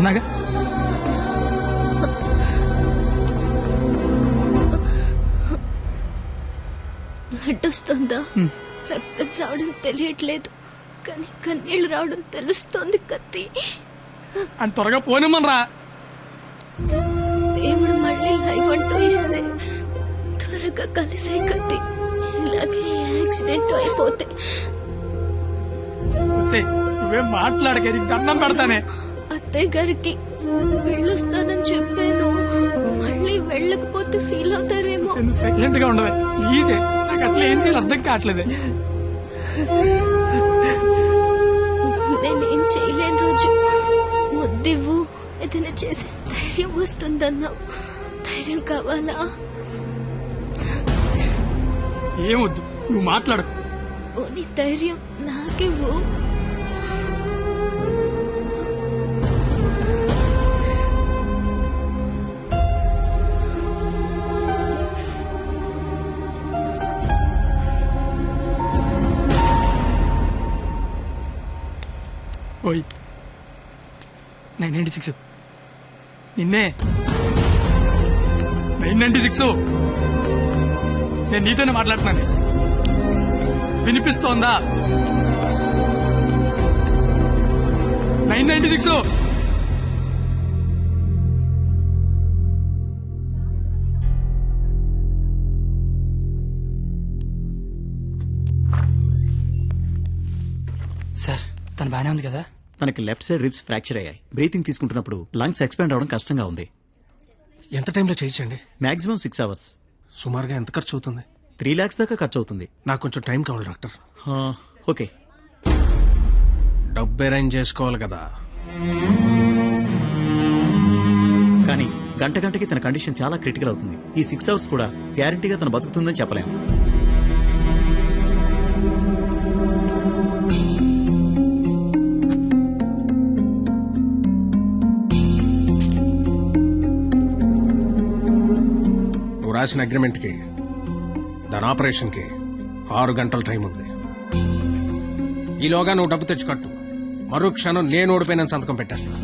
అన్నాగా. Blood వస్తుందా? రక్తం రావడం తెలియట్లేదు, కానీ కన్నీళ్లు రావడం తెలుస్తోంది. కత్తి అని త్వరగా పోనిమ్మనరా. దేవుడు మళ్ళీ లైవ్ అంటూ ఇస్తే త్వరగా కలిసే కత్తి. ఇలాగే యాక్సిడెంట్ అయిపోతే నువ్వేం మాట్లాడక, దండం పెడతానే. అత్తయ్య గారికి వెళ్ళొస్తానని చెప్పాను, మళ్ళీ వెళ్ళకపోతే ఫీల్ అవుతారేమో. సైలెంట్ గా ఉండవే ప్లీజ్. నాకు అసలు ఏం చేయాలి అర్థం కావట్లేదే. నేనేం చేయలేని రోజు ముద్దివ్వు, ఏదైనా చేసే ధైర్యం వస్తుందన్నావు. ధైర్యం కావాలా? ఏమొద్దు, నువ్వు మాట్లాడు. ఓని ధైర్యం నాకివ్వు. ఓయ్ 996 నిన్నే. 996 నేను నీతోనే మాట్లాడుతున్నాను. వినిపిస్తోందా? 996 సార్, తను బానే ఉంది కదా? తనకి లెఫ్ట్ సైడ్ రిబ్స్ ఫ్రాక్చర్ అయ్యాయి. బ్రీతింగ్ తీసుకుంటున్నప్పుడు లంగ్స్ ఎక్స్పాండ్ అవడం కష్టంగా ఉంది. ఎంత టైంలో చేయించండి? Maximum 6 hours. సుమారుగా ఎంత ఖర్చు అవుతుంది? 3 lakhs దాకా ఖర్చు అవుతుంది. నాకు కొంచెం టైం కావాలి డాక్టర్. ఓకే, డబ్బు అరేంజ్ చేసుకోవాలి కదా. కానీ గంటకి తన కండిషన్ చాలా క్రిటికల్ అవుతుంది. ఈ 6 hours కూడా గ్యారంటీగా తను బతుకుతుందని చెప్పలేము. రాసిన అగ్రిమెంట్ కి, దాని ఆపరేషన్ కి 6 గంటల టైం ఉంది. ఈలోగా నువ్వు డబ్బు తెచ్చి కట్టు. మరో క్షణం నేను ఓడిపోయిన సంతకం పెట్టేస్తా.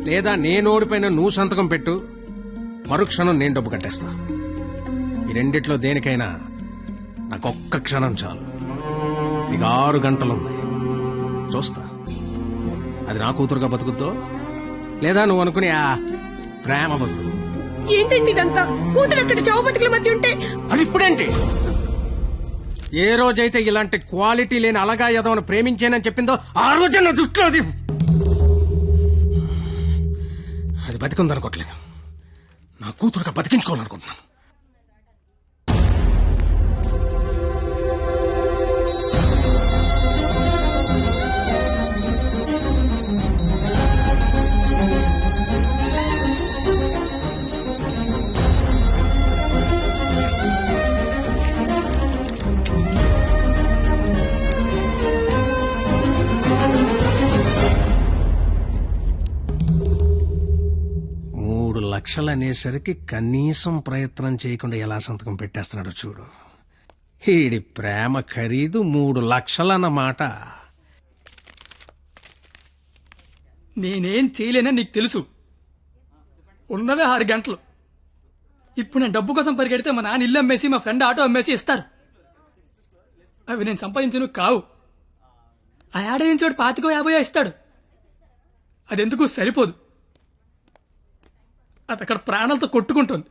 లేదా నేను ఓడిపోయిన నువ్వు సంతకం పెట్టు, మరో క్షణం నేను డబ్బు కట్టేస్తా. ఈ రెండిట్లో దేనికైనా నాకు ఒక్క క్షణం చాలు. నీకు 6 గంటలుంది. చూస్తా అది నా కూతురుగా బతుకుద్దో, లేదా నువ్వు అనుకుని ఆ ప్రేమ బతుకుద్దు. ఏంటండి ఇదంతా? కూతురు అక్కడ చావు బతుకుల మధ్య ఉంటే అది ఇప్పుడేంటి? ఏ రోజైతే ఇలాంటి క్వాలిటీ లేని అలగా యదవను ప్రేమించానని చెప్పిందో ఆ రోజే నా దృష్టిలో అది బతికుందనుకోవట్లేదు. నా కూతురుగా బతికించుకోవాలనుకుంటున్నాను. లక్షలు అనేసరికి కనీసం ప్రయత్నం చేయకుండా ఎలా సంతకం పెట్టేస్తున్నాడు చూడు. ఈడి ప్రేమ ఖరీదు 3 లక్షలన్నమాట. నేనేం చేయలేనని నీకు తెలుసు. ఉన్నవే 6 గంటలు. ఇప్పుడు నేను డబ్బు కోసం పరిగెడితే మా నాన్న ఇల్లు అమ్మేసి, మా ఫ్రెండ్ ఆటో అమ్మేసి ఇస్తారు. అవి నేను సంపాదించను కావు. ఆ ఏడాదించోడు 25-50 ఇస్తాడు. అదెందుకు సరిపోదు. అది అక్కడ ప్రాణాలతో కొట్టుకుంటుంది.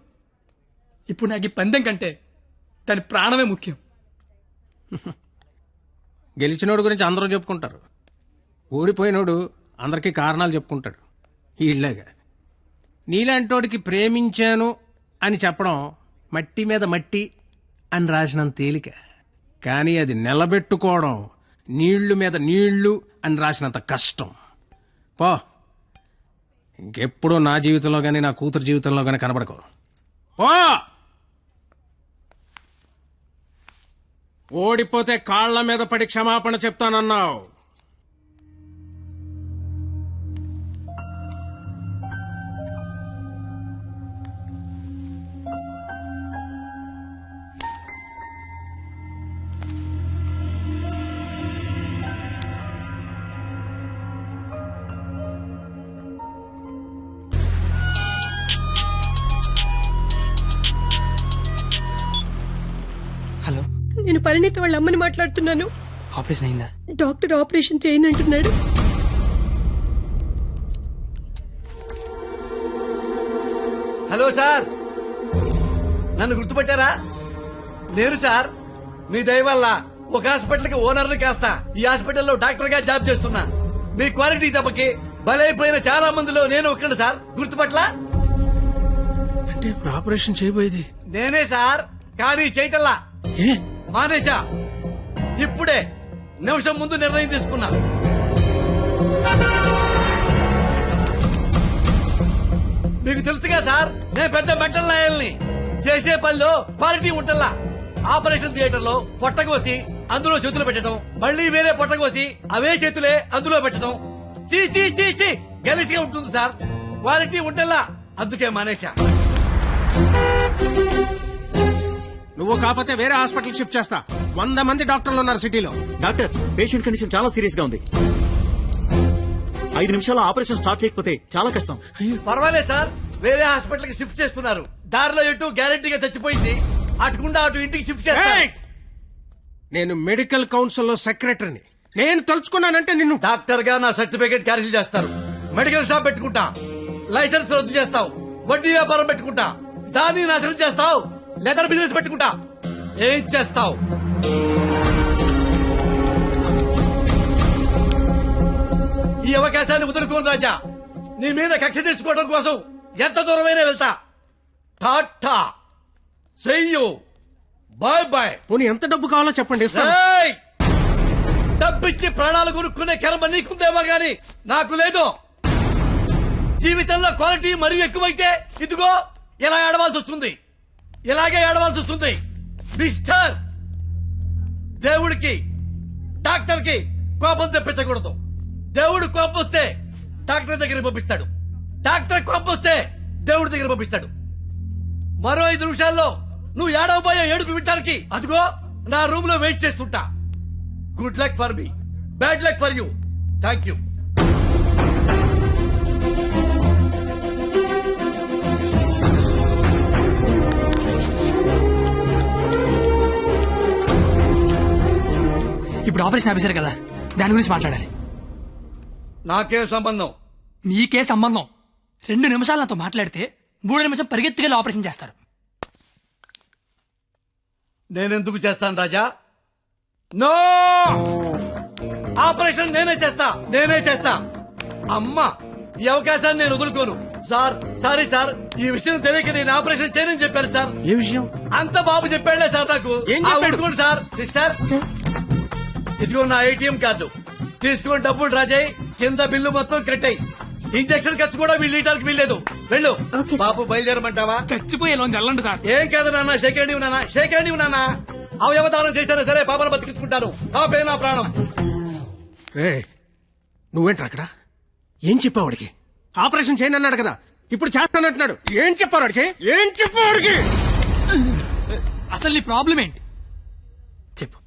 ఇప్పుడు నాకు ఈ పందెం కంటే దాని ప్రాణమే ముఖ్యం. గెలిచినోడు గురించి అందరూ చెప్పుకుంటారు, ఓడిపోయినోడు అందరికీ కారణాలు చెప్పుకుంటాడు. ఇలాగా నీలాంటోడికి ప్రేమించాను అని చెప్పడం మట్టి మీద మట్టి అని రాసినంత తేలిక. కానీ అది నిలబెట్టుకోవడం నీళ్లు మీద నీళ్లు అని రాసినంత కష్టం. పో, ఇంకెప్పుడూ నా జీవితంలో కానీ నా కూతురు జీవితంలో కానీ కనబడకో. పో, ఓడిపోతే కాళ్ల మీద పడి క్షమాపణ చెప్తానన్నావు. నేను పరిణీత వాళ్ళ అమ్మని మాట్లాడుతున్నాను. ఆపరేషన్ అయిందా? డాక్టర్ ఆపరేషన్ చేయను అంటున్నాడు. హలో సార్, నన్ను గుర్తుపట్టారా? నేను సార్, మీ దయ వల్ల ఒక హాస్పిటల్ కి ఓనర్ని కాస్త ఈ హాస్పిటల్లో డాక్టర్ గా జాబ్ చేస్తున్నా. మీ క్వాలిటీ దెబ్బకి బలైపోయిన చాలా మందిలో నేను ఒక్కడు సార్. గుర్తుపట్ల అంటే ఇప్పుడు ఆపరేషన్ చేయబోయేది నేనే సార్, కానీ చేయటల్లా ఏ? మానేశా. ఇప్పుడే నిమిషం ముందు నిర్ణయం తీసుకున్నా. మీకు తెలుసుగా సార్, నేను పెద్ద మెంటల్ నాయల్ని. చేసే పనిలో క్వాలిటీ ఉంటల్లా. ఆపరేషన్ థియేటర్ లో పొట్టకోసి అందులో చేతులు పెట్టడం, మళ్ళీ వేరే పొట్టకోసి అవే చేతులే అందులో పెట్టడం, చీ చీ చీ చీ గలీజ్గా ఉంటుంది సార్. క్వాలిటీ ఉంటల్లా, అందుకే మానేశా. నువ్వు కాకపోతే వేరే హాస్పిటల్ షిఫ్ట్ చేస్తా. 100 మంది డాక్టర్లు ఉన్నారు సిటీలో. డాక్టర్, పేషెంట్ కండిషన్ చాలా సీరియస్ గా ఉంది. 5 నిమిషాల్లో ఆపరేషన్ స్టార్ట్ చేయకపోతే చాలా కష్టం. పర్వాలేదు సార్, వేరే హాస్పిటల్ కి షిఫ్ట్ చేస్తున్నారు. దారిలో ఎటు గ్యారెంటీగా చచ్చిపోయింది, అటుకుండా అటు ఇంటికి షిఫ్ట్ చేస్తారు. ఏయ్! నేను మెడికల్ కౌన్సిల్ లో సెక్రటరీని. నేను తలుచుకున్నానంటే నిన్ను డాక్టర్ గా నా సర్టిఫికేట్ క్యాన్సిల్ చేస్తారు. మెడికల్ షాప్ పెట్టుకుంటా, లైసెన్స్ రద్దు చేస్తావు. వడ్డీ వ్యాపారం పెట్టుకుంటా, దాన్ని నాశనం చేస్తావు. లెదర్ బిజినెస్ పెట్టుకుంటా, ఏం చేస్తావు? ఈ అవకాశాన్ని వదులుకోను రాజా. నీ మీద కక్ష తెచ్చుకోవడం కోసం ఎంత దూరమైనా వెళ్తా. టాటా, చెయ్యు, బాయ్ బాయ్. పోనీ ఎంత డబ్బు కావాలో చెప్పండి, ఇస్తాను. ఏయ్! డబ్బిచ్చి ప్రాణాలు కొనుక్కునే కర్మ నీకుందేమో గాని నాకు లేదు. జీవితంలో క్వాలిటీ మరీ ఎక్కువైతే ఇదిగో ఇలా ఏడవాల్సి వస్తుంది. ఇలాగే ఏడవాల్సి వస్తుంది. మిస్టర్, దేవుడికి డాక్టర్ కి కోపం తెప్పించకూడదు. దేవుడు కోపం వస్తే డాక్టర్ దగ్గర పంపిస్తాడు. డాక్టర్ కోపం వస్తే దేవుడి దగ్గర పంపిస్తాడు. మరో 5 నిమిషాల్లో నువ్వు ఏడవబోయే ఏడుపు వినడానికి అదిగో నా రూమ్ లో వెయిట్ చేస్తుంటా. Good luck for me, bad luck for you. Thank you. ఇప్పుడు ఆపరేషన్ ఆఫీసర్ కదా, దాని గురించి మాట్లాడాలి. నాకే సంబంధం. మీకే సంబంధం. 2 నిమిషాలు నాతో మాట్లాడితే 3 నిమిషం పరిగెత్తుకెళ్ళి ఆపరేషన్ చేస్తారు. నేనెందుకు చేస్తాను రాజా? నో, ఆపరేషన్ నేనే చేస్తా. అమ్మా, ఈ అవకాశాన్ని నేను వదులుకోను. సార్, సారీ సార్, ఈ విషయం తెలియక నేను ఆపరేషన్ చేయనని చెప్పాను సార్. ఏ విషయం? అంత బాబు చెప్పాడులే సార్ నాకు. ఏం చెప్పాడు? ఊరుకోండి సార్. సిస్టర్, ఇదిగో నా ATM కార్డు తీసుకుని డబ్బులు రాజాయి. కింద బిల్లు మొత్తం కట్టాయి. ఇంజక్షన్ ఖర్చు కూడా వీళ్ళు ఇవ్వడానికి వీల్లేదు. వెళ్ళు. Okay sir. బాబు బయలుదేరమంటావా? చచ్చిపోయే వెళ్ళండి సార్. ఏం కాదు నాన్న, షేక్ హ్యాండ్ ఇవ్వు నాన్న. అవయవదానం చేశారా సరే, పాపను బతికించుకుంటాను. పాపే నా ప్రాణం. రే, నువ్వేంట్రా అక్కడ? ఏం చెప్పావు వాడికి? ఆపరేషన్ చేయను అన్నాడు కదా, ఇప్పుడు చేస్తానంటున్నాడు. ఏం చెప్పారు వాడికి? అసలు నీ ప్రాబ్లం ఏంటి చెప్పు.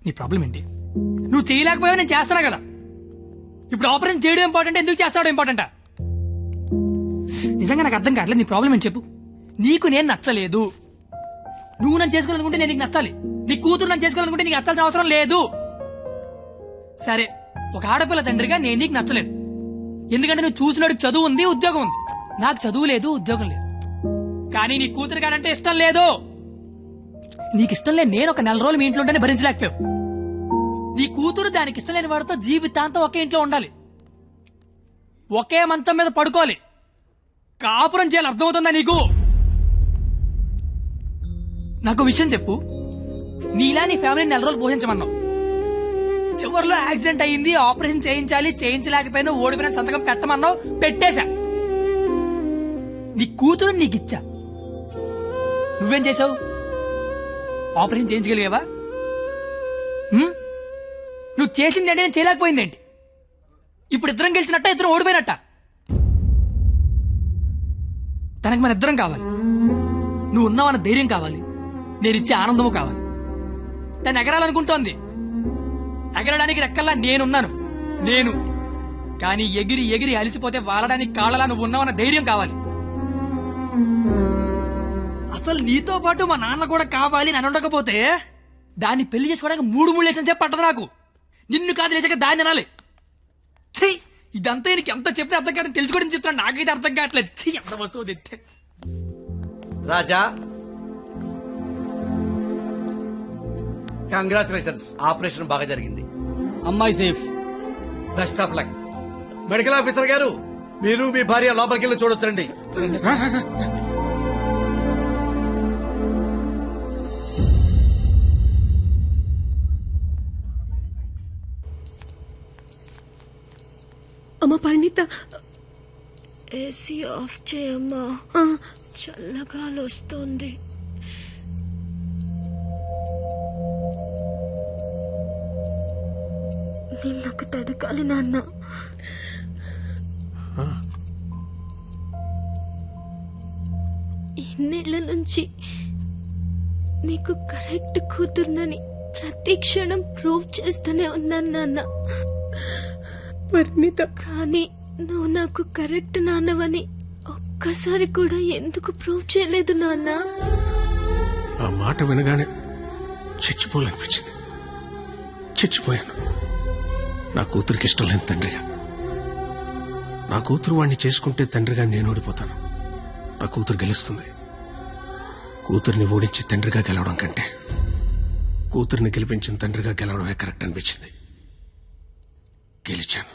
నీ ప్రాబ్లం ఏంటి? నువ్వు చేయలేకపోయావు, నేను చేస్తానా కదా. ఇప్పుడు ఆపరేషన్ చేయడం ఇంపార్టెంట్, ఎందుకు చేస్తాడు ఇంపార్టెంటా? నిజంగా నాకు అర్థం కావట్లేదు. నీ ప్రాబ్లం ఏంటి చెప్పు. నీకు నేను నచ్చలేదు. నువ్వు నన్ను చేసుకోవాలనుకుంటే నేను నీకు నచ్చాలి. నీ కూతురు నన్ను చేసుకోవాలనుకుంటే నీకు నచ్చాల్సిన అవసరం లేదు. సరే, ఒక ఆడపిల్ల తండ్రిగా నేను నీకు నచ్చలేదు. ఎందుకంటే నువ్వు చూసినోడికి చదువు ఉంది, ఉద్యోగం ఉంది. నాకు చదువు లేదు, ఉద్యోగం లేదు. కానీ నీ కూతురు కాడంటే ఇష్టం లేదు. నీకు ఇష్టం లేదు, నేను ఒక 4 రోజులు మీ ఇంట్లో ఉంటేనే భరించలేకపోయావు. నీ కూతురు దానికి ఇష్టం లేని వాడితో జీవితాంతం ఒకే ఇంట్లో ఉండాలి, ఒకే మంచం మీద పడుకోవాలి, కాపురం చేయాలి. అర్థమవుతుందా నీకు? నాకు విషయం చెప్పు. నీలా నీ ఫ్యామిలీని 4 రోజులు పోషించమన్నావు. చివరిలో యాక్సిడెంట్ అయ్యింది, ఆపరేషన్ చేయించాలి, చేయించలేకపోయినా ఓడిపోయిన సంతకం పెట్టమన్నావు, పెట్టేశా. నీ కూతురు నీకు ఇచ్చా. నువ్వేం చేసావు? ఆపరేషన్ చేయించగలిగావా? నువ్వు చేసింది అంటే నేను చేయలేకపోయిందేంటి? ఇప్పుడు ఇద్దరం గెలిచినట్ట, ఇద్దరం ఓడిపోయినట్ట? తనకి మన ఇద్దరం కావాలి. నువ్వు ఉన్నావన్న ధైర్యం కావాలి, నేను ఇచ్చే ఆనందము కావాలి. తను ఎగరాలనుకుంటోంది, ఎగరడానికి రెక్కల్లా నేనున్నాను. కానీ ఎగిరి ఎగిరి అలిసిపోతే వాలడానికి కాళ్ళలా నువ్వు ఉన్నావన్న ధైర్యం కావాలి. అసలు నీతో పాటు మా నాన్న కూడా కావాలి. నన్ను ఉండకపోతే దాన్ని పెళ్లి చేసుకోవడానికి 3 లేసని చెప్పి పట్టదు నాకు. నిన్ను కాదు లేచాక దాన్ని అనాలి. ఛీ, ఇదంతా నీకు ఎంత చెప్పినా అర్థం కాదని తెలుసుకోవడం చెప్తున్నా, నాకైతే అర్థం కావట్లేదు. ఛీ, ఎంత వస్తువు తెస్తే. రాజా కంగ్రాచులేషన్స్, ఆపరేషన్ బాగా జరిగింది. అమ్మాయి safe. Best of luck. Medical officer గారు, మీరు మీ భార్య లోపలికి వెళ్ళి చూడొచ్చండి. అమ్మ పరిణిత, ఏసీ ఆఫ్ చేయమ్మా, చల్లగాలి వస్తుంది. నిన్నొకటి అడగాలి నాన్న. ఇన్నేళ్ల నుంచి నీకు కరెక్ట్ కూతురునని ప్రతి క్షణం ప్రూవ్ చేస్తూనే ఉన్నాను నాన్న. పరిణిత, కానీ నువ్వు నాకు కరెక్ట్ నాన్నవని ఒక్కసారి కూడా ఎందుకు ప్రూవ్ చేయలేదు నాన్న? ఆ మాట వినగానే చచ్చిపోవాలనిపించింది. చచ్చిపోయాను. నా కూతురికి ఇష్టం లేని తండ్రిగా. నా కూతురు వాడిని చేసుకుంటే తండ్రిగా నేను ఓడిపోతాను. నా కూతురు గెలుస్తుంది. కూతురిని ఓడించి తండ్రిగా గెలవడం కంటే కూతురిని గెలిపించిన తండ్రిగా గెలవడమే కరెక్ట్ అనిపించింది. గెలిచాను.